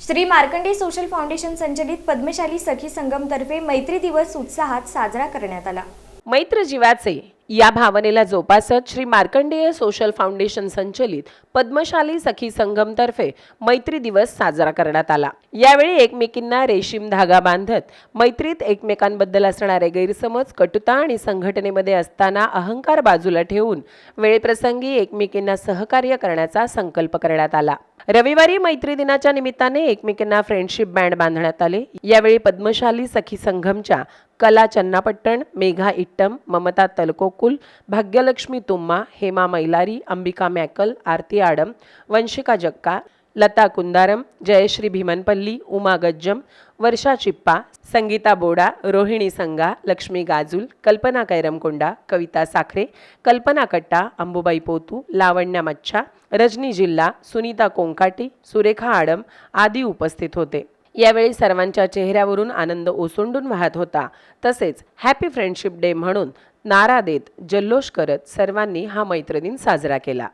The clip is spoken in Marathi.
श्री मार्कंडेय सोशल फाउंडेशन संचलित पद्मशाली सखी संगम तर्फे मैत्री दिवस उत्साहात साजरा करण्यात आला। मैत्र जीवाचे या भावनेला जोपासत श्री मार्कंडेय सोशल फाउंडेशन संचलित पद्मशाली सखी संगम तर्फे मैत्री दिवस साजरा करण्यात आला। यावेळी एकमेकींना रेशीम धागा बांधत मैत्रीत एकमेकांबद्दल असणारे गैरसमज, कटुता आणि संघटनेमध्ये असताना अहंकार बाजूला ठेवून वेळप्रसंगी एकमेकींना सहकार्य करण्याचा संकल्प करण्यात आला। रविवारी मैत्री दिनाच्या निमित्ताने एकमेकींना फ्रेंडशिप बँड बांधण्यात आले। यावेळी पद्मशाली सखी संघमच्या कला चन्नापट्टण, मेघा इट्टम, ममता तलकोकुल, भाग्यलक्ष्मी तुम्मा, हेमा मैलारी, अंबिका मॅकल, आरती आडम, वंशिका जक्का, लता कुंदारम, जयश्री भीमनपल्ली, उमा गज्जम, वर्षा चिप्पा, संगीता बोडा, रोहिणी संगा, लक्ष्मी गाजूल, कल्पना कैरमकोंडा, कविता साखरे, कल्पना कट्टा, अंबुबाई पोतू, लावण्या मच्छा, रजनी जिल्हा, सुनीता कोंकाटी, सुरेखा आडम आदी उपस्थित होते। यावेळी सर्वांच्या चेहऱ्यावरून आनंद ओसंडून वाहत होता। तसेच हॅपी फ्रेंडशिप डे म्हणून नारा देत जल्लोष करत सर्वांनी हा मैत्री दिन साजरा केला।